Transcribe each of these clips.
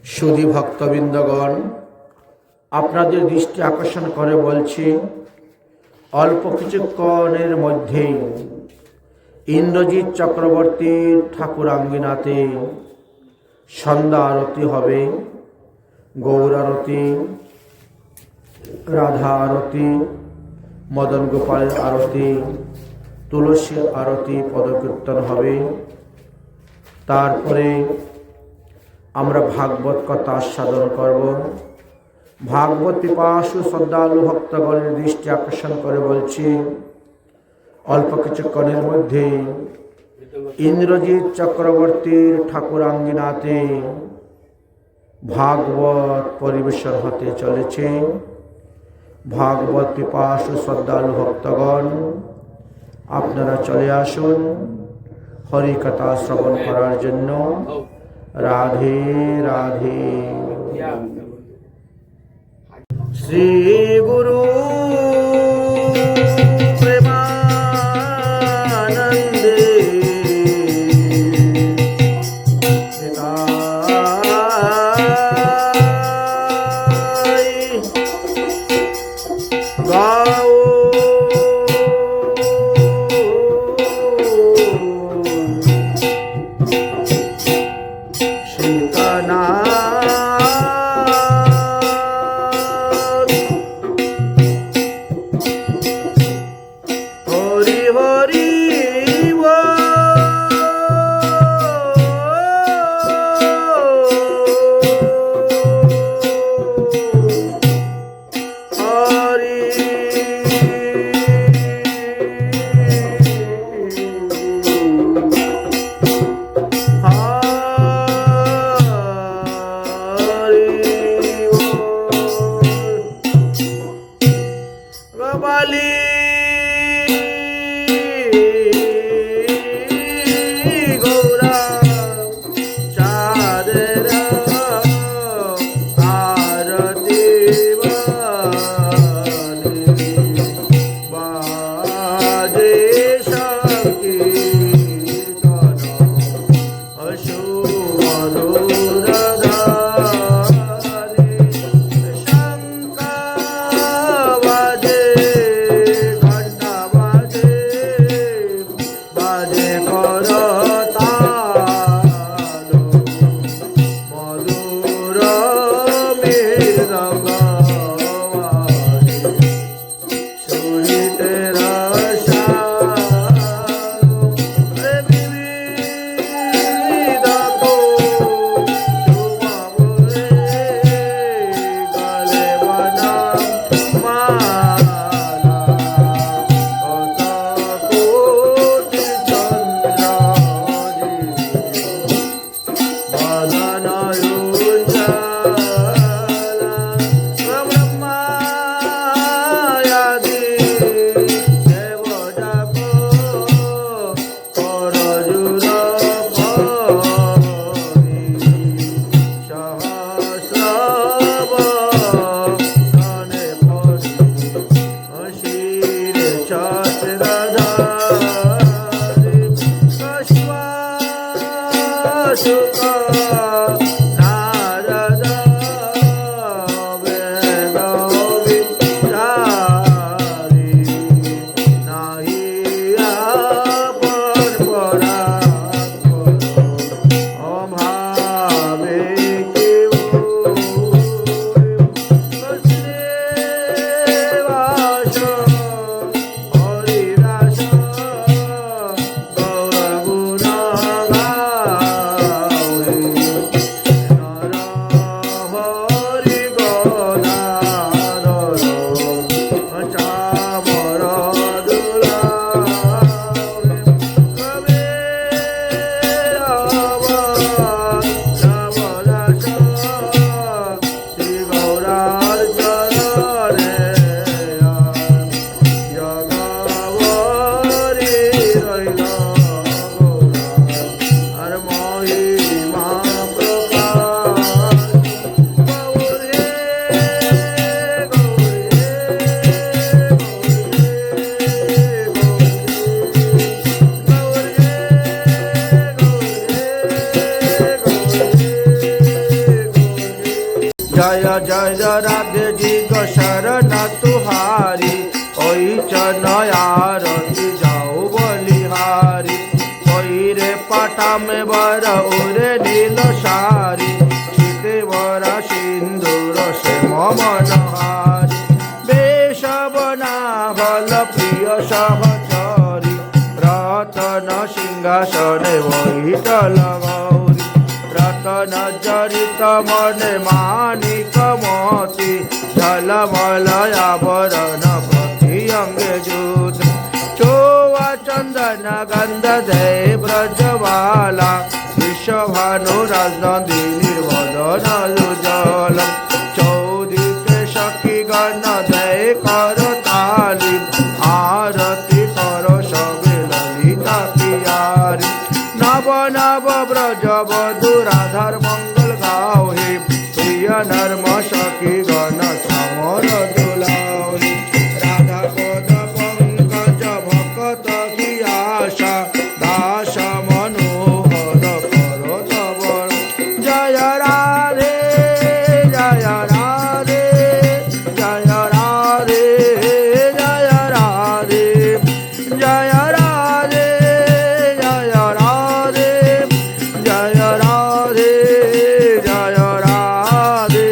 সুধী ভক্তবৃন্দগণ, আপনাদের দৃষ্টি আকর্ষণ করে বলছি, অল্প কিছুক্ষণের মধ্যেই ইন্দ্রজিৎ চক্রবর্তীর ঠাকুরাঙ্গিনাতে সন্ধ্যা আরতি হবে। গৌর আরতি, রাধা আরতি, মদন গোপালের আরতি, তুলসীর আরতি, পদকীর্তন হবে। তারপরে আমরা ভাগবত কথা আস্বাদন করব। ভাগবত পিপাসু শ্রদ্ধালু ভক্তগণের দৃষ্টি আকর্ষণ করে বলছি, অল্প কিছুক্ষণের মধ্যে ইন্দ্রজিৎ চক্রবর্তীর ঠাকুরাঙ্গিনাতে ভাগবত পরিবেশন হতে চলেছে। ভাগবত পিপাসু শ্রদ্ধালু ভক্তগণ, আপনারা চলে আসুন হরিকথা শ্রবণ করার জন্য। রাধে রাধে। শ্রী গুরু প্রেমানন্দে গাও সুখ जय जय राधे जी को शरण तुहारी कोई चनयारती जाऊ बलिहारी कोई रे पाटा में बर उरे नील सारी चिते बरा सिंदूर से मनहारी बेश बना भल प्रिय सहचरी रतन सिंहासने बैठल गौरी रतन जरित मने मानिक मोती झलमल आवरण प्रति अंगे जुत चोवा चंदन गंध दे ब्रजबाला विश्वभानु राजनंदिनी वदन उज्ज्वल चौदिके सखी गण दे कर ताली आरती कर सबे ललिता पियारी नव नव ब्रज बधु राधार मंगल गाओहि प्रिय नर्म सखी गण समर दुलाहि राधा पद पंकज भक्त की आशा दास मनोहर करो तब जय राधे जय राधे जय राधे जय राधे जय राधे जय राधे जय राधे जय राधे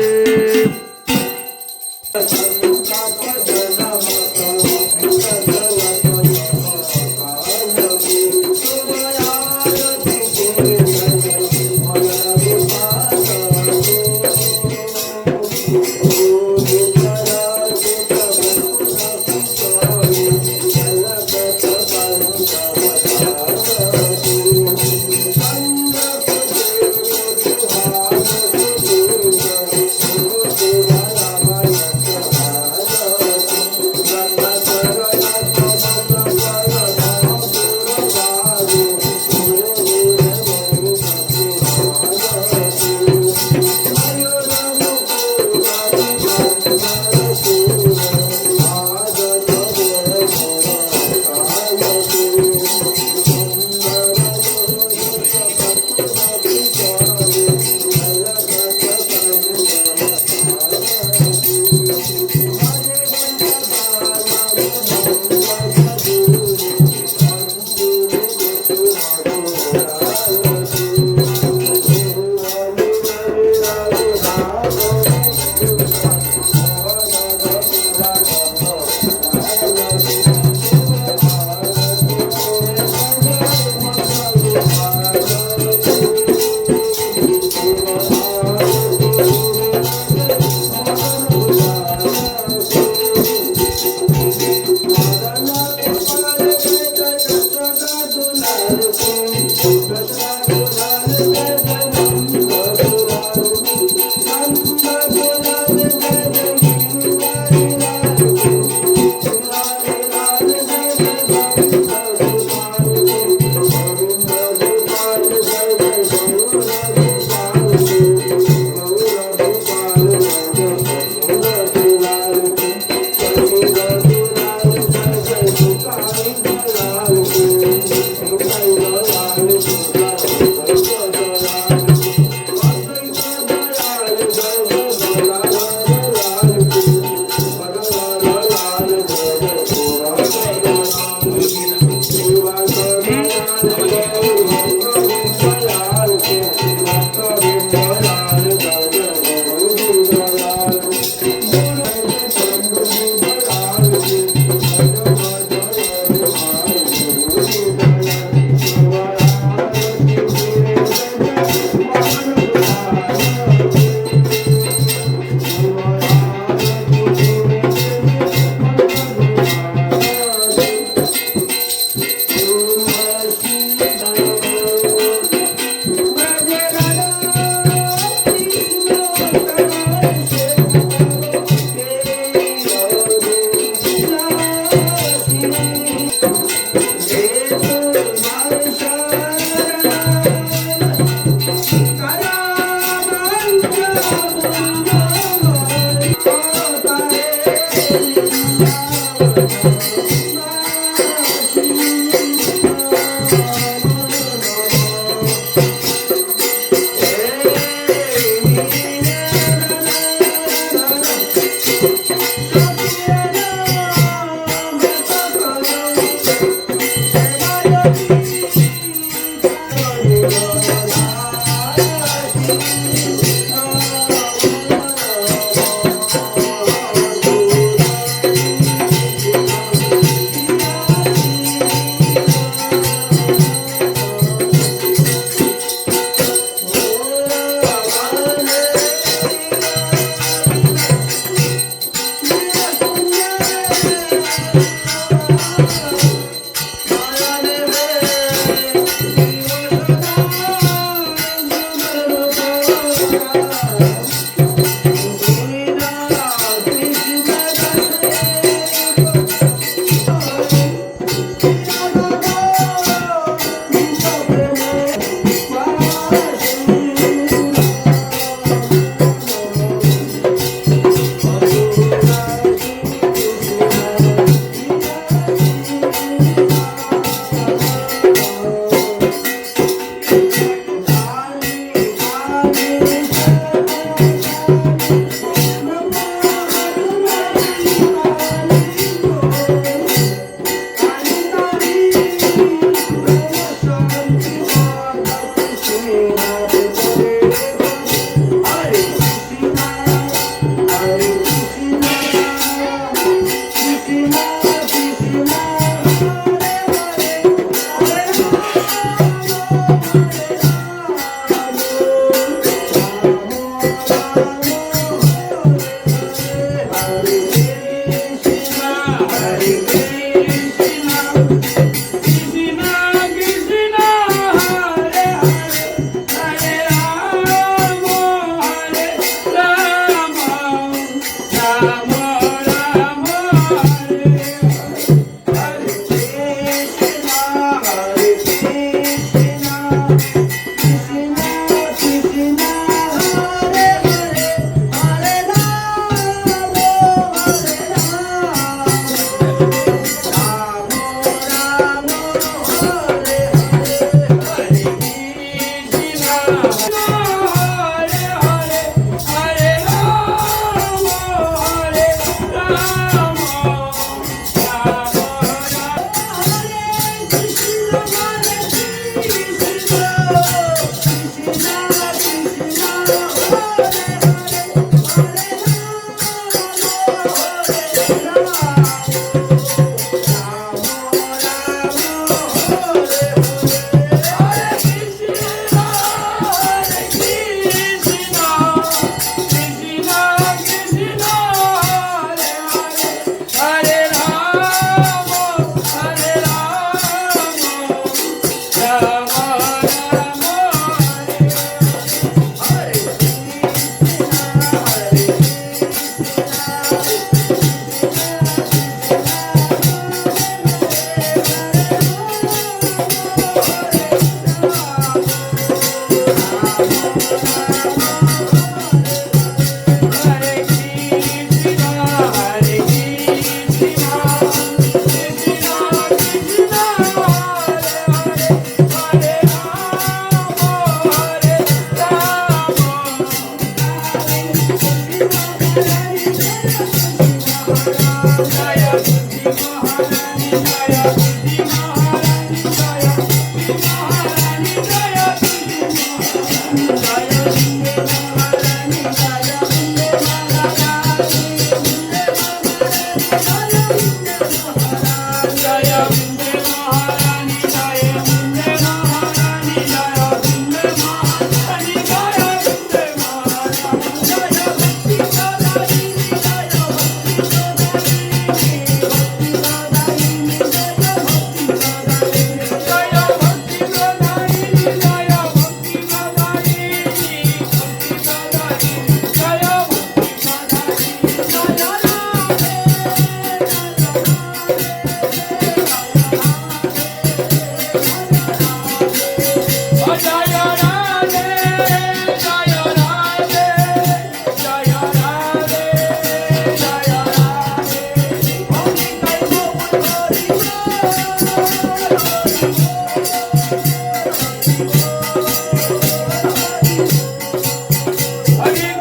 Again,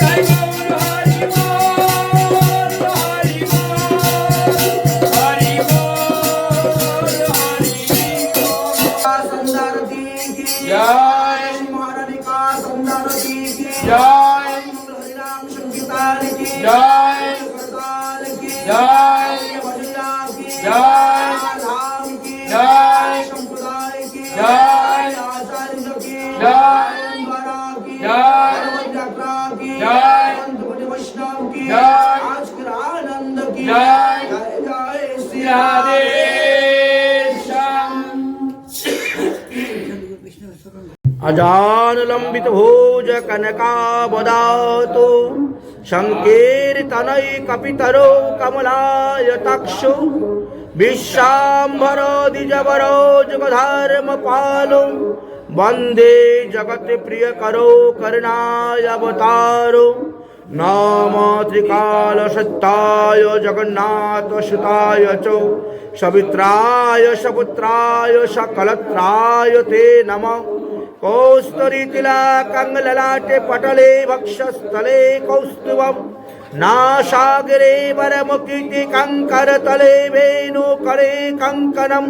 जय भजनिया की जय धाम की जय संप्रदाय की जय आचार्य की जय परंपरा की जय भगवत यात्रा की जय संत वैष्णव की जय आज के आनंद की जय जय जय श्री राधे श्याम। अजानुलंबित भोज कनकावदातु संकीर्तनै कपितरो कमलायताक्षो विश्वाम्भरो द्विजवरो जुगधर्मपालो वन्दे जगत्प्रियकरो करुणावतारो नमो त्रिकालसत्ताय जगन्नाथसुताय च सवित्राय सपुत्राय सकलत्राय ते नमः। कौस्तुरीतिलकङ्गललाटे पटले वक्षस्थले कौस्तुभं नासागरे वरमुकुटि कंकरतले वेणुकरे कंकणं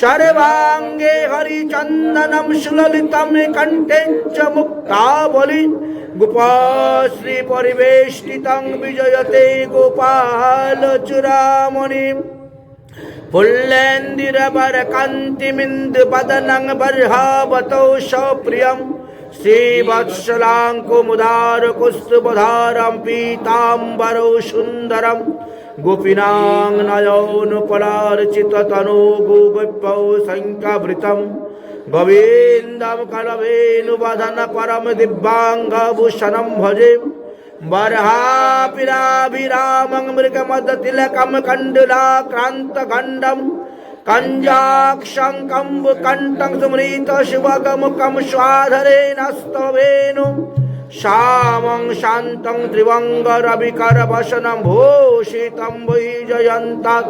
सर्वांगे हरिचन्दनं सुललितं कण्ठे च मुक्तावली गोपाश्री परिवेष्टितं विजयते गोपालचूडामणिं पुल्लेन्दिरवरकान्तिमिन्दुवदनं बर्हावतो सप्रियं श्रीवत्सलाङ्कुमुदारकुस्तुभधारं पीताम्बरो सुन्दरं गोपीनां नयनपलार्चिततनो गोगोप्यौ शङ्खभृतं गोविन्दं कलवेणुवदन परम दिव्याङ्गभूषणं भजे बर्हापिराभिरामं मृगमदतिलकं कण्डलाक्रान्तखण्डं कञ्जाक्षं कम्बुकण्ठं स्मृतशिवगमुखं स्वाधरेणस्तवेणु श्यामं शान्तं त्रिवङ्गरविकरवसनं भूषितं वैजयन्तं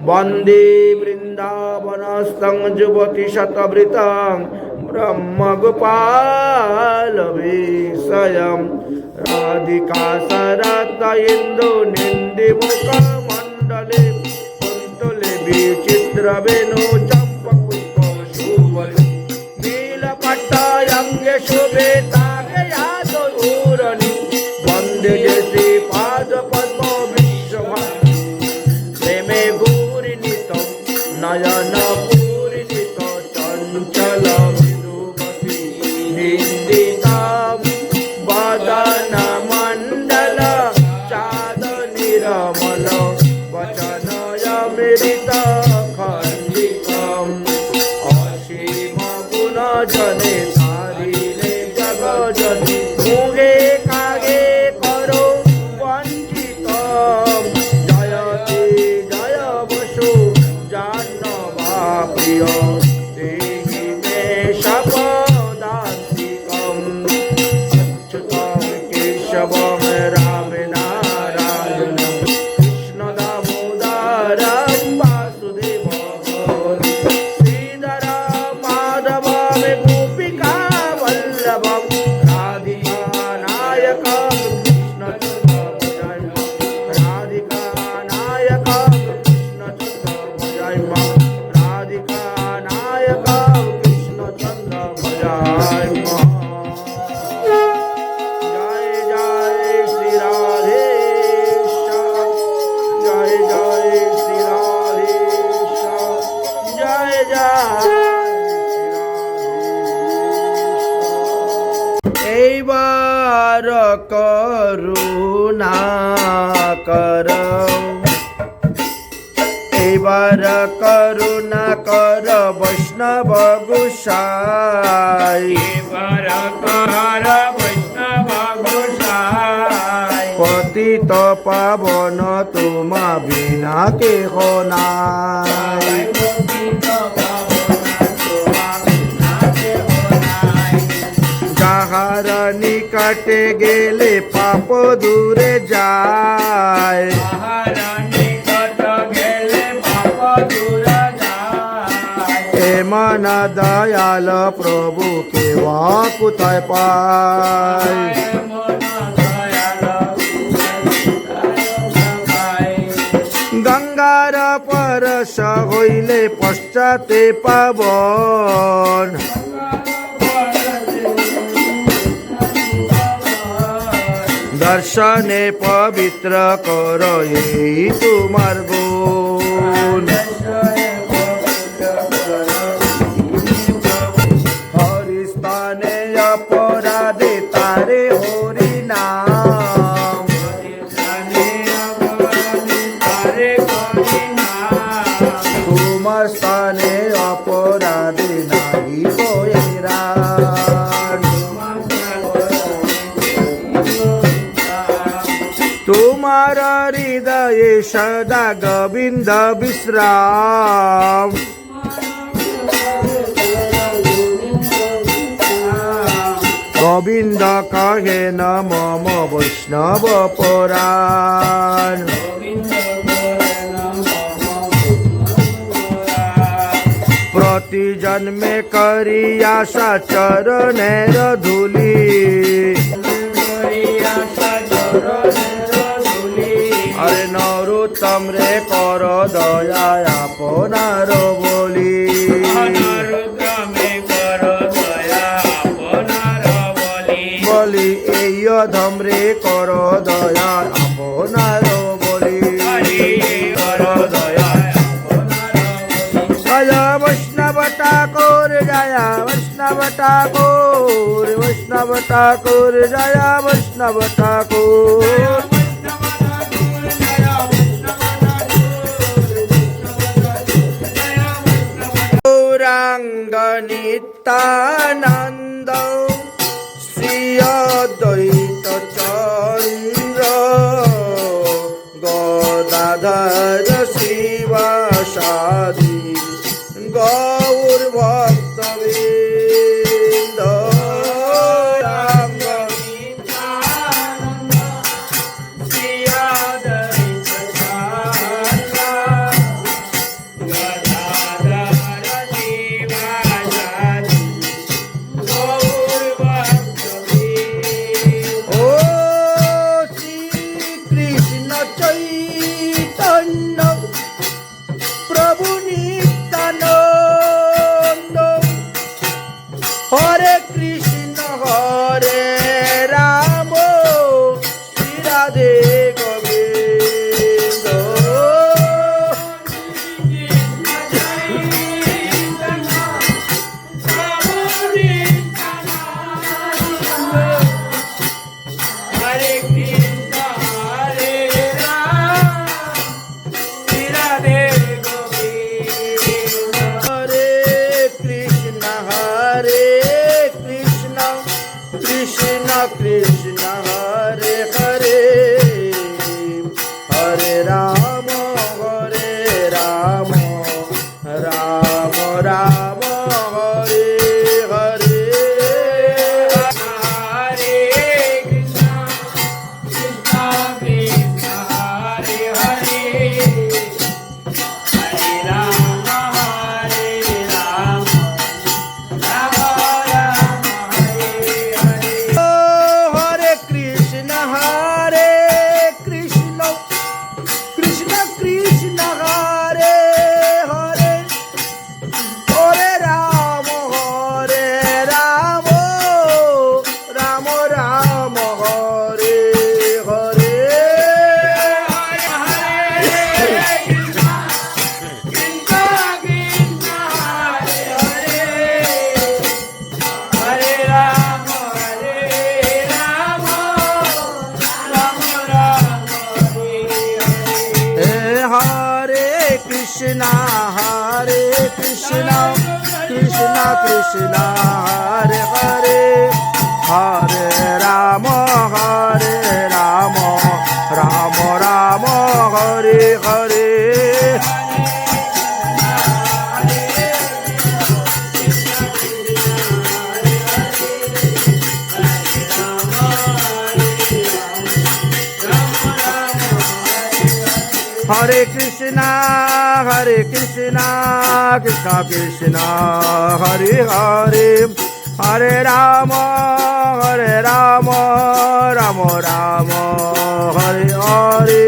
वन्दे वृन्दावनस्थं युवतिशतवृतं ब्रह्मगोपालवेशयं राधिका शरद इन्दुनिन्दिमुखमण्डले कुन्तले विचित्रवेणु चम्पपुष्पशुभले नीलपट्टायङ्गे शोभे तागे यादूरनि वन्दे श्रीपादपद्म विश्वभारती प्रेमे पूरिणितं नयनपूरिणितं चञ्चलं विदुमती निन्दितां वदनमण्डल चादनिरमल वचनयमृत खण्डितम् असीमगुणजने सारिणे जगजनि मुगे कागे करो वञ्चितं जयति जय वसु जाह्नवा प्रिय देहि मे शपदान्तिकम् अच्युतं केशवं राम नारायणं कृष्ण दामोदरं वासुदेवं श्रीधरं माधवं गोपिका वल्लभं राधिका नायकं कृष्णचन्द्रं राधिका नायकं कृष्णचन्द्रं राधिका नायकं कृष्णचन्द्रं जय जय श्री राधे श्याम जय जय श्री राधे श्याम जय जय এইবার করুণা কর এইবার করুণা কর বৈষ্ণব গোসাই পতিত পাবন তোমা বিনা কেহ নাই যাহার নিকটে গেলে পাপ দূরে যায় এমন দয়াল প্রভু কেবা কোথায় পায় গঙ্গার পরশ হইলে পশ্চাতে পাবন দর্শনে পবিত্র কর এই তোমার গুণ হরিস্থানে অপরাধে তারে হরি নাম তোমার স্থানে অপরাধে নাহি বৈরাগ তোমার হৃদয়ে সদা গোবিন্দ বিশ্রাম গোবিন্দ কহে ন মম বৈষ্ণব পুরাণ প্রতি জন্মে করি আশা চরণের ধুলি আরে নরোত্তম রে কর দয়া আপনার বলি বলি এই অধম রে কর দয়া আপনার বলি কর দয়া জয় বৈষ্ণব ঠাকুর জয় বৈষ্ণব ঠাকুর বৈষ্ণব ঠাকুর জয় বৈষ্ণব ঠাকুর গৌরাঙ্গ নিত্যানন্দ শ্রী অদ্বৈত চন্দ্র গদাধর শিবাসাদি গৌর ভক্তবৃন্দ রাঙ্গ ও শ্রীকৃষ্ণ চৈতন্য প্রভু নিত্যানন্দ হরে কৃষ্ণ হরে রাম শ্রী রাধে গোবিন্দ হরে কৃষ্ণ কৃষ্ণ কৃষ্ণ হরে হরে হরে রাম রাম রাম হরে হরে হরে কৃষ্ণ কৃষ্ণ কৃষ্ণ হরে হরে হরে রাম রাম রাম হরে হরে হরে কৃষ্ণ কৃষ্ণ কৃষ্ণ হরে হরে হরে রাম রাম রাম হরে হরে হরে কৃষ্ণ কৃষ্ণ কৃষ্ণ হরে হরে হরে রাম রাম রাম হরে হরে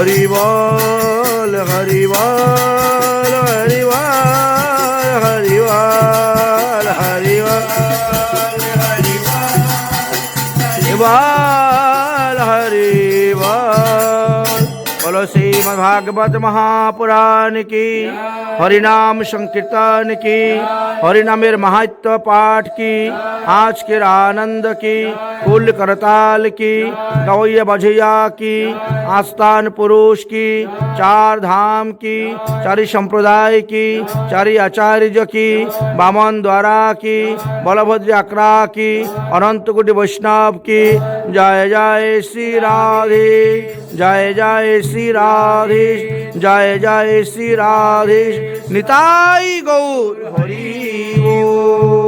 हरि बोल हरि बोल हरि बोल हरि बोल हरि बोल हरि बोल। बोलो श्रीमद्भागवत महापुराण की, हरिनाम संकीर्तन की, हरिनामेर महात्म पाठ की, आज के आनंद की, कुल करताल की, गवैया बजैया की, आस्थान पुरुष की, चार धाम की, चारि संप्रदाय की, चारि आचार्य की, बामन द्वारा की, बलभद्र आक्रा की, अनंत कोटि वैष्णव की। जय जय श्री राधे, जय जय श्री राधे, जय जय श्री राधे। निताई गौर हरि बोल।